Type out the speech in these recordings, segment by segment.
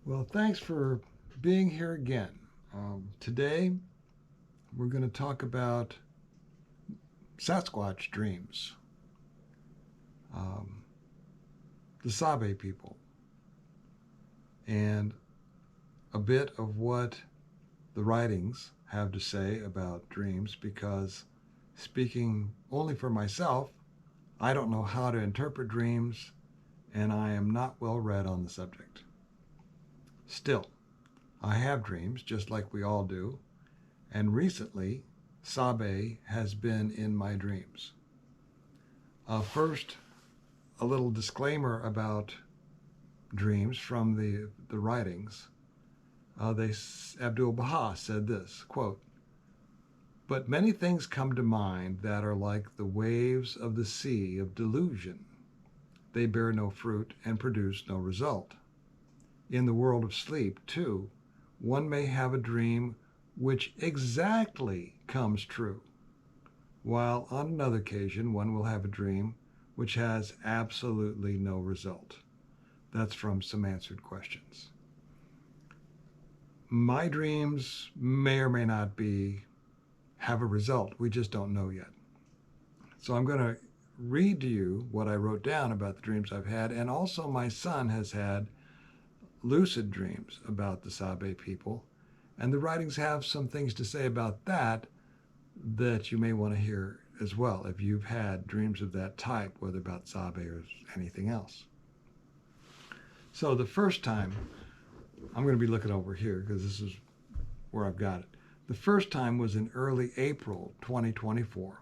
Well, thanks for being here again. Today, we're going to talk about Sasquatch Dreams, um, the Sabe People, and a bit of what the writings have to say about dreams because, speaking only for myself, I don't know how to interpret dreams and I am not well read on the subject. Still, I have dreams just like we all do, and recently, Sabe has been in my dreams. First, a little disclaimer about dreams from the writings. Abdul-Baha said this, quote, "But many things come to mind that are like the waves of the sea of delusion. They bear no fruit and produce no result. In the world of sleep, too, one may have a dream which exactly comes true, while on another occasion one will have a dream which has absolutely no result." That's from Some Answered Questions. My dreams may or may not have a result. We just don't know yet. So I'm going to read to you what I wrote down about the dreams I've had, and also my son has had lucid dreams about the Sabe people, and the writings have some things to say about that you may want to hear as well if you've had dreams of that type, whether about Sabe or anything else. So the first time, I'm going to be looking over here because this is where I've got it. The first time was in early April 2024.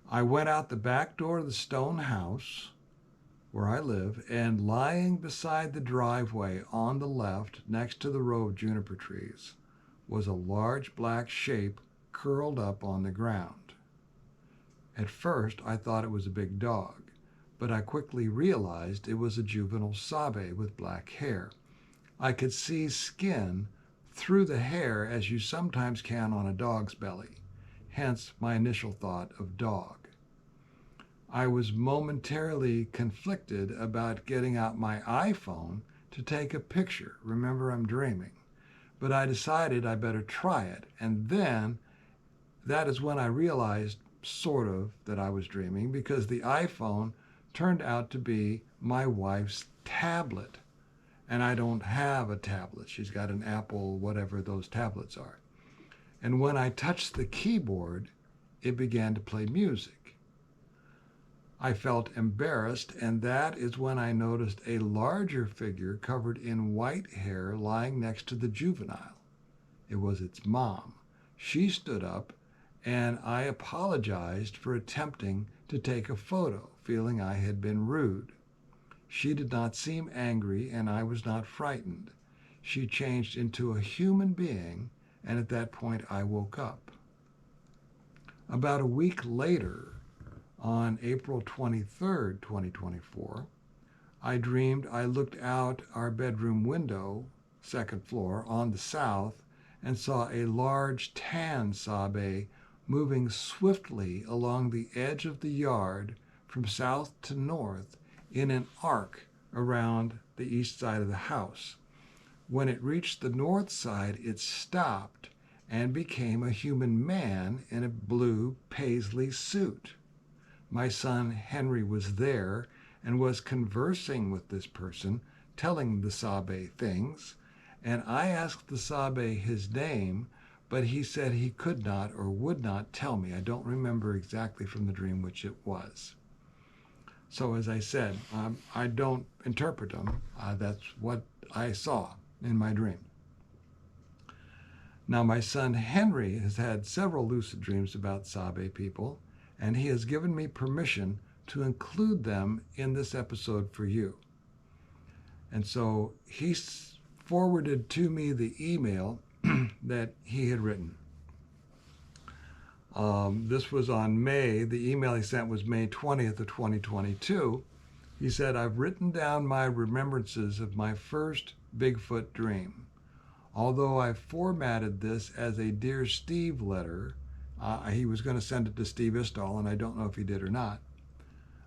I went out the back door of the stone house where I live, and lying beside the driveway on the left next to the row of juniper trees was a large black shape curled up on the ground. At first I thought it was a big dog, but I quickly realized it was a juvenile Sabe with black hair. I could see skin through the hair as you sometimes can on a dog's belly, hence my initial thought of dog. I was momentarily conflicted about getting out my iPhone to take a picture. Remember, I'm dreaming. But I decided I better try it. And then that is when I realized, sort of, that I was dreaming, because the iPhone turned out to be my wife's tablet. And I don't have a tablet. She's got an Apple, whatever those tablets are. And when I touched the keyboard, it began to play music. I felt embarrassed, and that is when I noticed a larger figure covered in white hair lying next to the juvenile. It was its mom. She stood up, and I apologized for attempting to take a photo, feeling I had been rude. She did not seem angry, and I was not frightened. She changed into a human being, and at that point I woke up. About a week later, on April 23rd, 2024, I dreamed I looked out our bedroom window, second floor, on the south, and saw a large tan Sabe moving swiftly along the edge of the yard from south to north in an arc around the east side of the house. When it reached the north side, it stopped and became a human man in a blue paisley suit. My son Henry was there and was conversing with this person, telling the Sabe things, and I asked the Sabe his name, but he said he could not or would not tell me. I don't remember exactly from the dream which it was. So as I said, I don't interpret them. That's what I saw in my dream. Now my son Henry has had several lucid dreams about Sabe people, and he has given me permission to include them in this episode for you. And so he forwarded to me the email that he had written. This was on the email he sent was May 20th of 2022. He said, "I've written down my remembrances of my first Bigfoot dream. Although I formatted this as a Dear Steve letter," he was going to send it to Steve Istall, and I don't know if he did or not.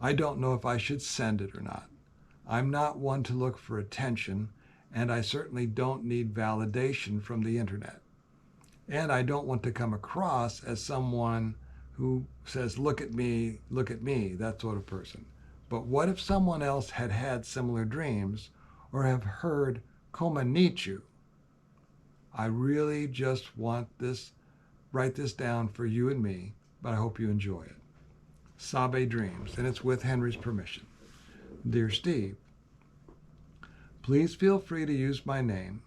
"I don't know if I should send it or not. I'm not one to look for attention, and I certainly don't need validation from the internet. And I don't want to come across as someone who says, look at me, that sort of person. But what if someone else had had similar dreams or have heard Komanichu? I really just want this, write this down for you and me, but I hope you enjoy it. Sabe Dreams, and it's with Henry's permission. Dear Steve, please feel free to use my name.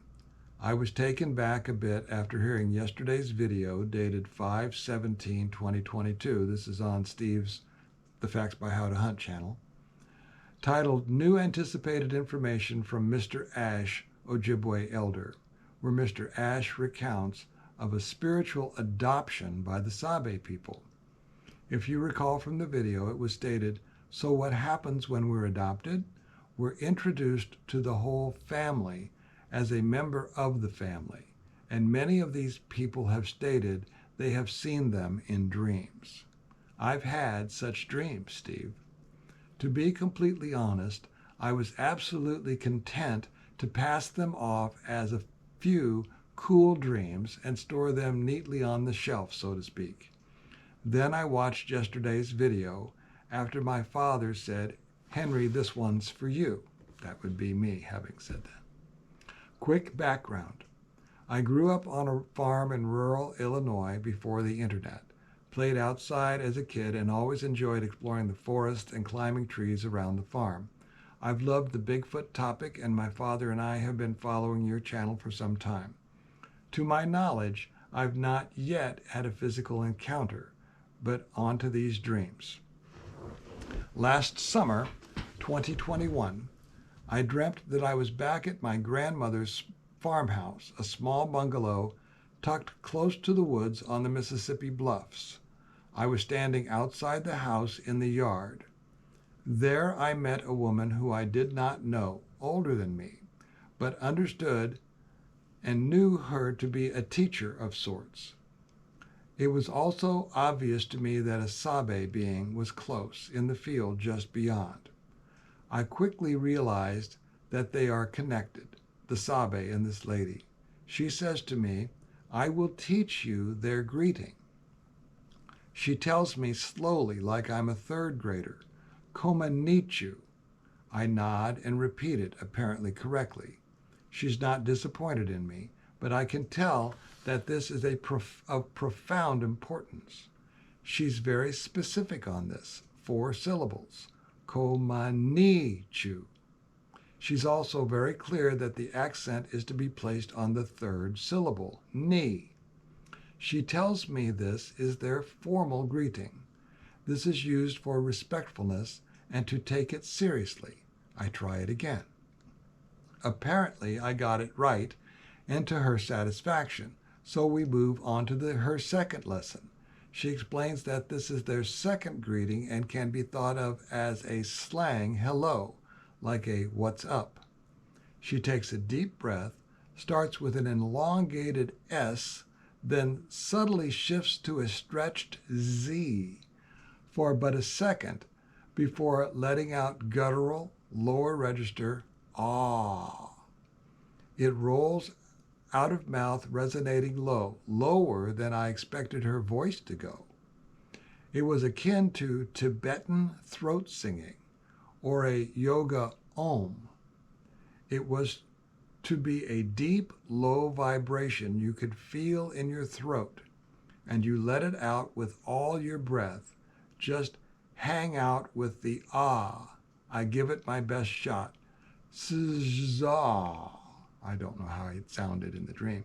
I was taken back a bit after hearing yesterday's video dated 5/17/2022. This is on Steve's The Facts by How to Hunt channel, titled New Anticipated Information from Mr. Ash Ojibwe Elder, where Mr. Ash recounts of a spiritual adoption by the Sabe people. If you recall from the video, it was stated, so what happens when we're adopted? We're introduced to the whole family as a member of the family, and many of these people have stated they have seen them in dreams. I've had such dreams, Steve. To be completely honest, I was absolutely content to pass them off as a few cool dreams and store them neatly on the shelf, so to speak. Then I watched yesterday's video after my father said, Henry, this one's for you. That would be me having said that. Quick background. I grew up on a farm in rural Illinois before the internet, played outside as a kid, and always enjoyed exploring the forest and climbing trees around the farm. I've loved the Bigfoot topic, and my father and I have been following your channel for some time. To my knowledge, I've not yet had a physical encounter, but on to these dreams. Last summer, 2021, I dreamt that I was back at my grandmother's farmhouse, a small bungalow tucked close to the woods on the Mississippi bluffs. I was standing outside the house in the yard. There I met a woman who I did not know, older than me, but understood and knew her to be a teacher of sorts. It was also obvious to me that a Sabe being was close in the field just beyond. I quickly realized that they are connected, the Sabe and this lady. She says to me, I will teach you their greeting. She tells me slowly, like I'm a third grader, Komanichu. I nod and repeat it, apparently correctly. She's not disappointed in me, but I can tell that this is of profound importance. She's very specific on this, 4 syllables. Komanichu. She's also very clear that the accent is to be placed on the 3rd syllable, ni. She tells me this is their formal greeting. This is used for respectfulness and to take it seriously. I try it again. Apparently, I got it right and to her satisfaction, so we move on to her second lesson. She explains that this is their second greeting and can be thought of as a slang hello, like a what's up. She takes a deep breath, starts with an elongated S, then subtly shifts to a stretched Z for but a second before letting out guttural, lower register, ah. It rolls out of mouth, resonating low, lower than I expected her voice to go. It was akin to Tibetan throat singing or a yoga om. It was to be a deep, low vibration you could feel in your throat, and you let it out with all your breath. Just hang out with the ah. I give it my best shot. Sz-za. I don't know how it sounded in the dream.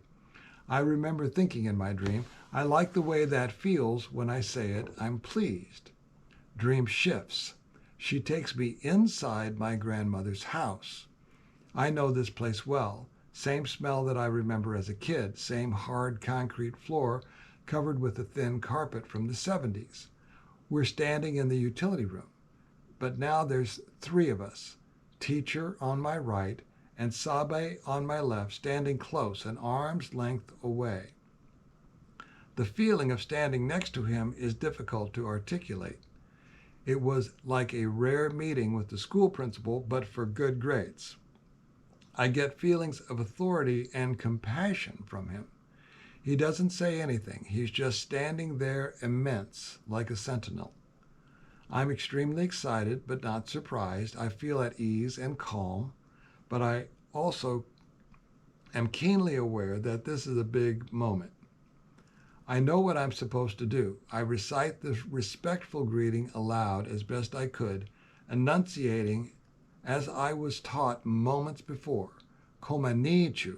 I remember thinking in my dream, I like the way that feels when I say it, I'm pleased. Dream shifts. She takes me inside my grandmother's house. I know this place well. Same smell that I remember as a kid, same hard concrete floor covered with a thin carpet from the 70s. We're standing in the utility room, but now there's 3 of us, teacher on my right and Sabe on my left, standing close, an arm's length away. The feeling of standing next to him is difficult to articulate. It was like a rare meeting with the school principal, but for good grades. I get feelings of authority and compassion from him. He doesn't say anything. He's just standing there immense, like a sentinel. I'm extremely excited, but not surprised. I feel at ease and calm, but I also am keenly aware that this is a big moment. I know what I'm supposed to do. I recite the respectful greeting aloud as best I could, enunciating as I was taught moments before, Komanichu.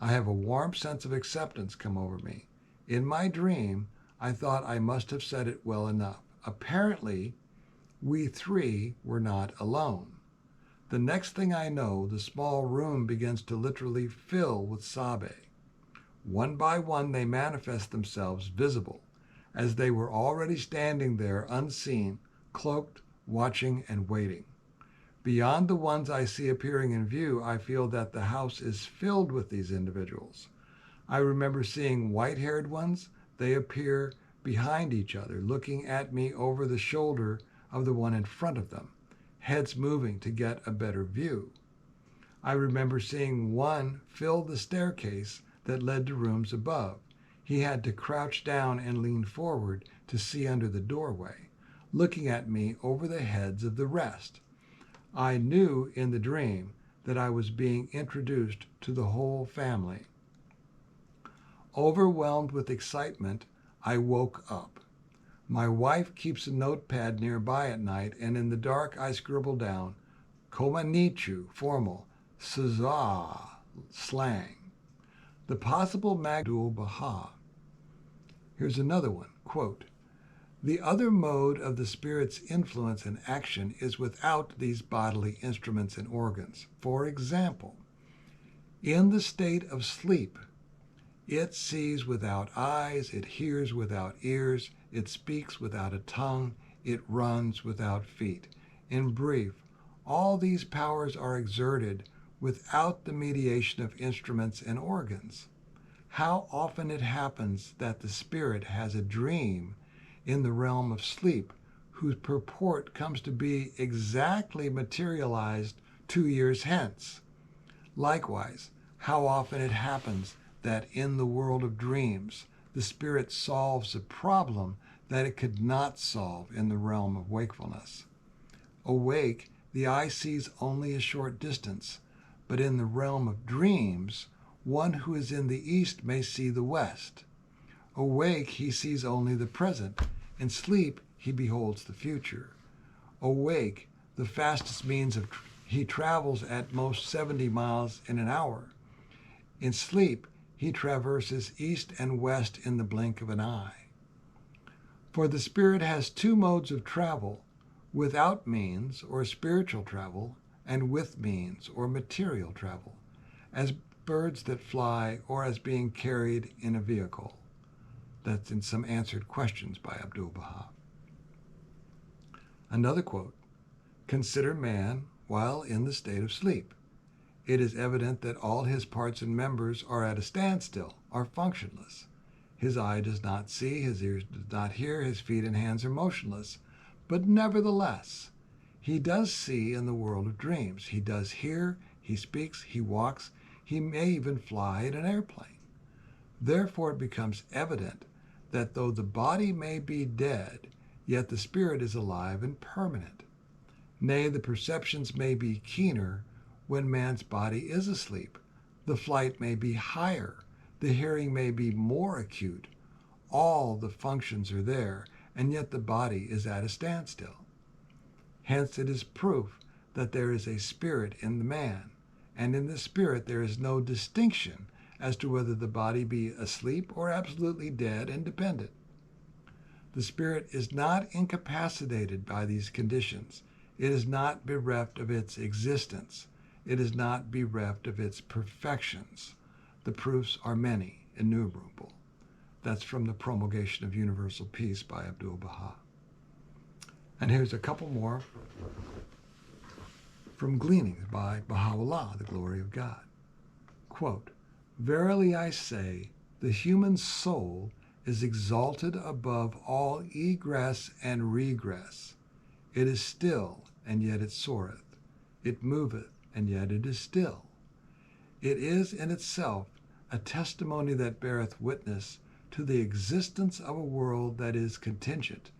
I have a warm sense of acceptance come over me. In my dream, I thought I must have said it well enough. Apparently, we three were not alone. The next thing I know, the small room begins to literally fill with Sabe. One by one, they manifest themselves visible, as they were already standing there unseen, cloaked, watching, and waiting. Beyond the ones I see appearing in view, I feel that the house is filled with these individuals. I remember seeing white-haired ones. They appear behind each other, looking at me over the shoulder of the one in front of them, heads moving to get a better view. I remember seeing one fill the staircase that led to rooms above. He had to crouch down and lean forward to see under the doorway, looking at me over the heads of the rest. I knew in the dream that I was being introduced to the whole family. Overwhelmed with excitement, I woke up. My wife keeps a notepad nearby at night, and in the dark I scribble down Komanichu, formal, Saza, slang. The possible Abdul Baha. Here's another one, quote, the other mode of the Spirit's influence and action is without these bodily instruments and organs. For example, in the state of sleep, it sees without eyes, it hears without ears, it speaks without a tongue, it runs without feet. In brief, all these powers are exerted without the mediation of instruments and organs. How often it happens that the spirit has a dream in the realm of sleep whose purport comes to be exactly materialized 2 years hence. Likewise, how often it happens that in the world of dreams, the spirit solves a problem that it could not solve in the realm of wakefulness. Awake, the eye sees only a short distance, but in the realm of dreams, one who is in the east may see the west. Awake, he sees only the present. In sleep, he beholds the future. Awake, the fastest means of he travels at most 70 miles in an hour. In sleep, he traverses east and west in the blink of an eye. For the spirit has two modes of travel, without means, or spiritual travel, and with means, or material travel, as birds that fly, or as being carried in a vehicle. That's in some answered questions by Abdul Baha. Another quote, consider man while in the state of sleep. It is evident that all his parts and members are at a standstill, are functionless. His eye does not see, his ears do not hear, his feet and hands are motionless. But nevertheless, he does see in the world of dreams. He does hear, he speaks, he walks, he may even fly in an airplane. Therefore it becomes evident that though the body may be dead, yet the spirit is alive and permanent. Nay, the perceptions may be keener when man's body is asleep. The flight may be higher. The hearing may be more acute. All the functions are there, and yet the body is at a standstill. Hence it is proof that there is a spirit in the man, and in the spirit there is no distinction as to whether the body be asleep or absolutely dead and dependent. The spirit is not incapacitated by these conditions. It is not bereft of its existence. It is not bereft of its perfections. The proofs are many, innumerable. That's from the Promulgation of Universal Peace by Abdul Baha. And here's a couple more from Gleanings by Baha'u'llah, the Glory of God. Quote, verily I say, the human soul is exalted above all egress and regress. It is still, and yet it soareth. It moveth, and yet it is still. It is in itself a testimony that beareth witness to the existence of a world that is contingent,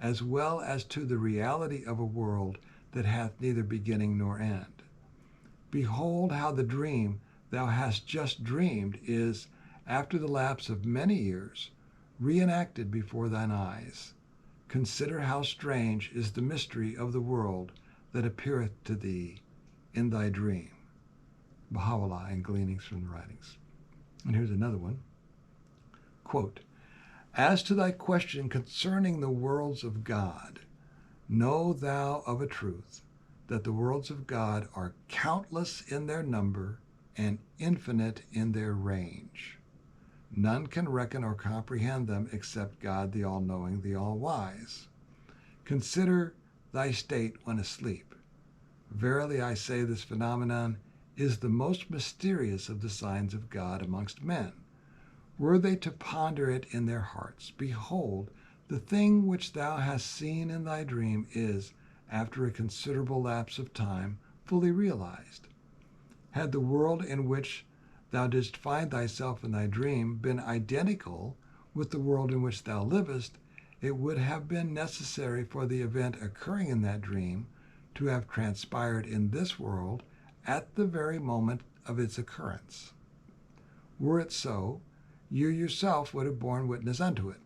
as well as to the reality of a world that hath neither beginning nor end. Behold how the dream thou hast just dreamed is, after the lapse of many years, reenacted before thine eyes. Consider how strange is the mystery of the world that appeareth to thee in thy dream. Baha'u'llah in Gleanings from the Writings. And here's another one. Quote, as to thy question concerning the worlds of God, know thou of a truth that the worlds of God are countless in their number and infinite in their range. None can reckon or comprehend them except God, the all-knowing, the all-wise. Consider thy state when asleep. Verily I say, this phenomenon is the most mysterious of the signs of God amongst men. Were they to ponder it in their hearts, behold, the thing which thou hast seen in thy dream is, after a considerable lapse of time, fully realized. Had the world in which thou didst find thyself in thy dream been identical with the world in which thou livest, it would have been necessary for the event occurring in that dream to have transpired in this world at the very moment of its occurrence. Were it so, you yourself would have borne witness unto it.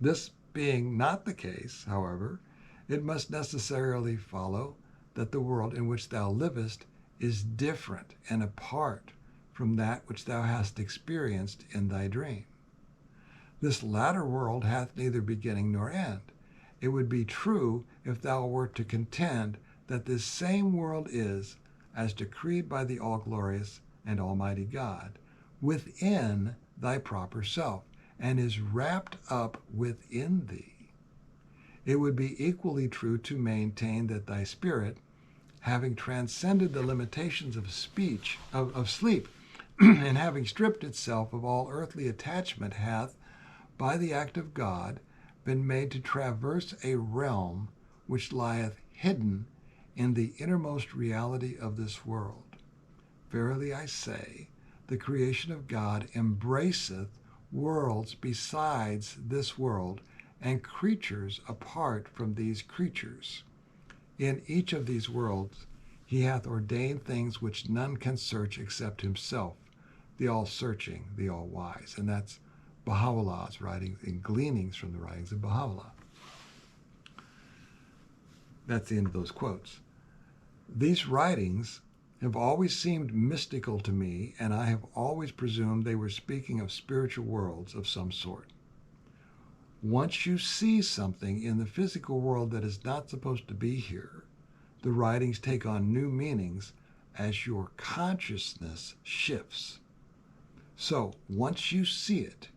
This being not the case, however, it must necessarily follow that the world in which thou livest is different and apart from that which thou hast experienced in thy dream. This latter world hath neither beginning nor end. It would be true if thou wert to contend that this same world is, as decreed by the all-glorious and almighty God, within thy proper self, and is wrapped up within thee. It would be equally true to maintain that thy spirit, having transcended the limitations of sleep, and having stripped itself of all earthly attachment, hath, by the act of God, been made to traverse a realm which lieth hidden in the innermost reality of this world. Verily I say, the creation of God embraceth worlds besides this world, and creatures apart from these creatures. In each of these worlds he hath ordained things which none can search except himself, the all-searching, the all-wise. And that's Baha'u'llah's writings and Gleanings from the Writings of Baha'u'llah. That's the end of those quotes. These writings have always seemed mystical to me, and I have always presumed they were speaking of spiritual worlds of some sort. Once you see something in the physical world that is not supposed to be here, the writings take on new meanings as your consciousness shifts. So once you see it,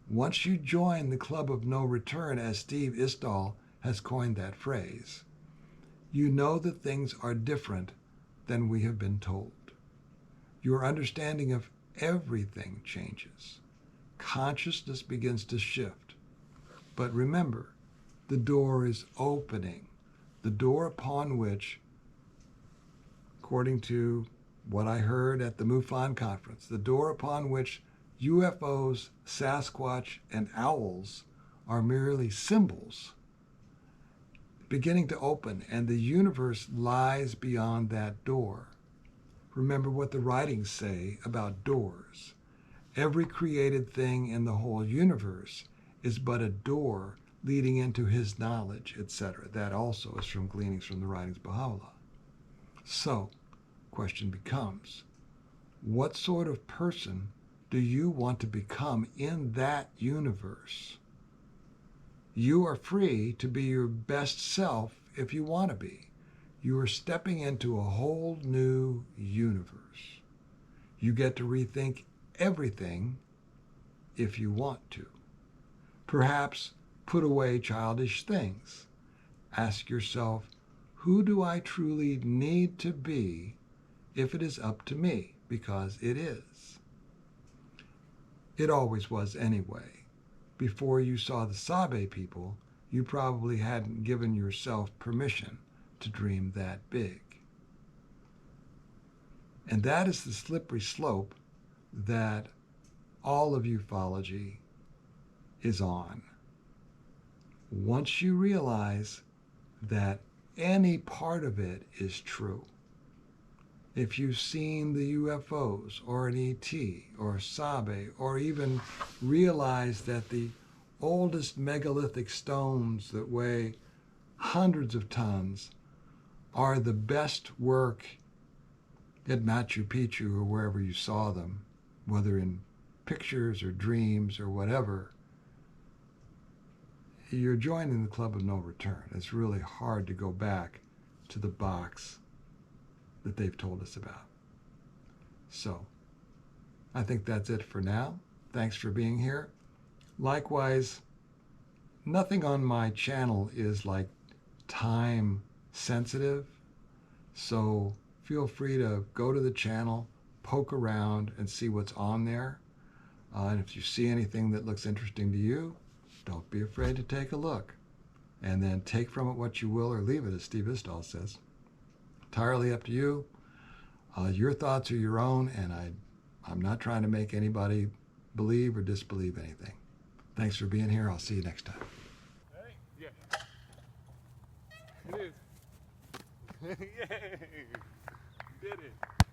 once you join the club of no return, as Steve Istall has coined that phrase, you know that things are different than we have been told. Your understanding of everything changes. Consciousness begins to shift. But remember, the door is opening, the door upon which, according to what I heard at the MUFON conference, the door upon which UFOs, Sasquatch, and owls are merely symbols, beginning to open, and the universe lies beyond that door. Remember what the writings say about doors. Every created thing in the whole universe is but a door leading into his knowledge, etc. That also is from Gleanings from the Writings of Baha'u'llah. So, question becomes, what sort of person do you want to become in that universe? You are free to be your best self if you want to be. You are stepping into a whole new universe. You get to rethink everything if you want to. Perhaps put away childish things. Ask yourself, who do I truly need to be if it is up to me? Because it is. It always was anyway. before you saw the Sabe people, you probably hadn't given yourself permission to dream that big. And that is the slippery slope that all of ufology is on. Once you realize that any part of it is true, if you've seen the UFOs or an ET or Sabe, or even realize that the oldest megalithic stones that weigh hundreds of tons are the best work at Machu Picchu or wherever you saw them, whether in pictures or dreams or whatever, you're joining the club of no return. It's really hard to go back to the box that they've told us about. So, I think that's it for now. Thanks for being here. Likewise, nothing on my channel is like time sensitive, so feel free to go to the channel, poke around, and see what's on there. And if you see anything that looks interesting to you, don't be afraid to take a look. And then take from it what you will or leave it, as Steve Istall says. Entirely up to you. Your thoughts are your own, and I'm not trying to make anybody believe or disbelieve anything. Thanks for being here. I'll see you next time. Hey, yeah. It is. Yay! You did it.